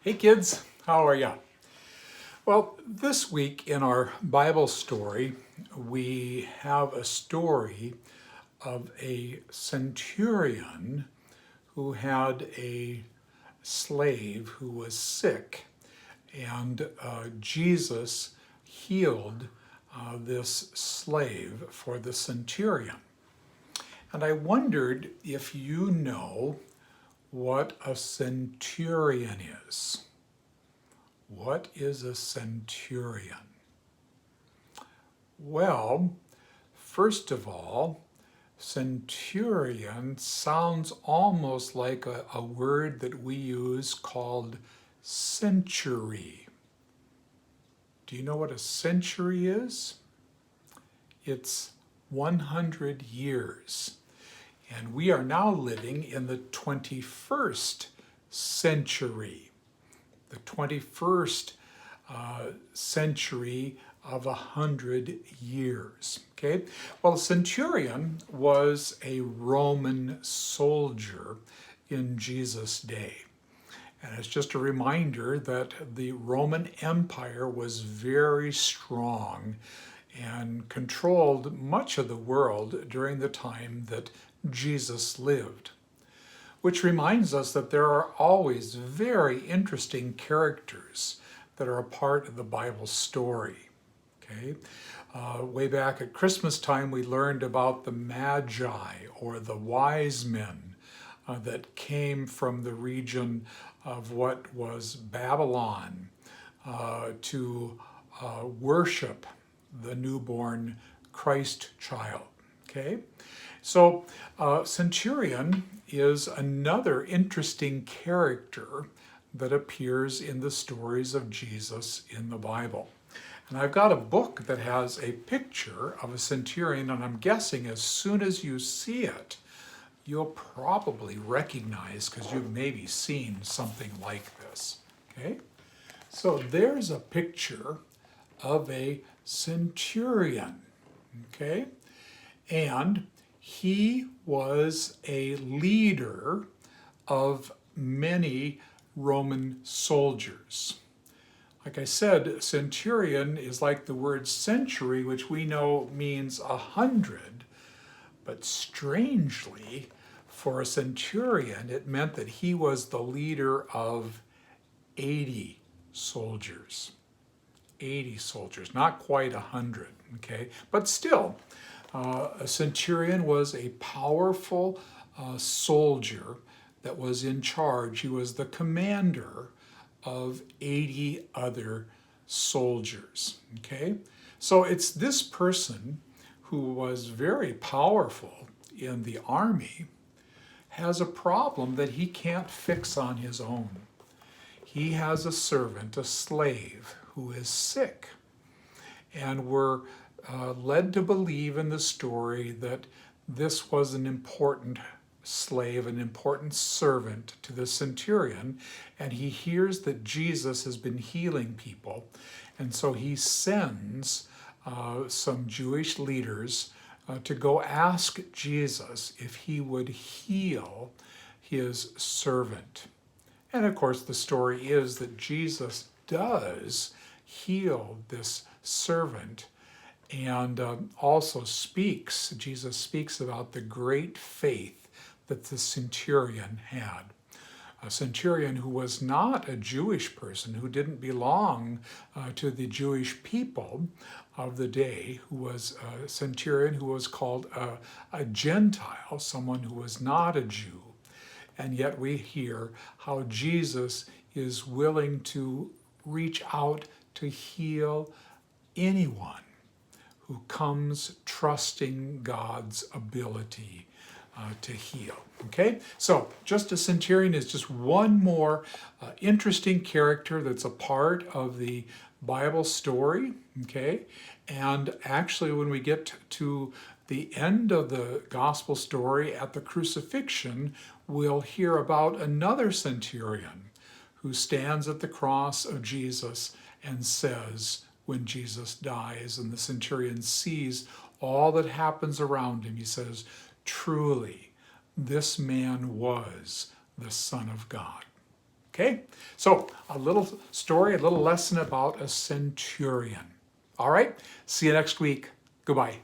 Hey kids, how are ya? Well, this week in our Bible story, we have a story of a centurion who had a slave who was sick, and Jesus healed this slave for the centurion. And I wondered if you know what a centurion is. What is a centurion? Well, first of all, centurion sounds almost like a word that we use called century. Do you know what a century is? It's 100 years. And we are now living in the 21st century. The 21st century of 100 years. Okay? Well, a centurion was a Roman soldier in Jesus' day. And it's just a reminder that the Roman Empire was very strong and controlled much of the world during the time that Jesus lived. Which reminds us that there are always very interesting characters that are a part of the Bible story. Okay? Way back at Christmas time, we learned about the Magi, or the wise men, that came from the region of what was Babylon to worship the newborn Christ child. Okay? So Centurion is another interesting character that appears in the stories of Jesus in the Bible. And I've got a book that has a picture of a centurion, and I'm guessing as soon as you see it, you'll probably recognize, because you've maybe seen something like this. Okay? So there's a picture of a centurion. Okay? And he was a leader of many Roman soldiers. Like I said, centurion is like the word century, which we know means 100, but strangely, for a centurion, it meant that he was the leader of 80 soldiers. 80 soldiers, not quite 100, okay? But still, a centurion was a powerful soldier that was in charge. He was the commander of 80 other soldiers. Okay? So it's this person who was very powerful in the army has a problem that he can't fix on his own. He has a servant, a slave, who is sick. And we're led to believe in the story that this was an important slave, an important servant to the centurion, and he hears that Jesus has been healing people, and so he sends some Jewish leaders to go ask Jesus if he would heal his servant. And of course, the story is that Jesus does heal this servant, and also Jesus speaks about the great faith that the centurion had. A centurion who was not a Jewish person, who didn't belong to the Jewish people of the day, who was a centurion who was called a Gentile, someone who was not a Jew. And yet we hear how Jesus is willing to reach out to heal anyone who comes trusting God's ability to heal. Okay? So just a centurion is just one more interesting character that's a part of the Bible story. Okay? And actually, when we get to the end of the gospel story at the crucifixion, we'll hear about another centurion who stands at the cross of Jesus and says, when Jesus dies and the centurion sees all that happens around him, he says, truly, this man was the Son of God. Okay, so a little story, a little lesson about a centurion. All right, see you next week. Goodbye.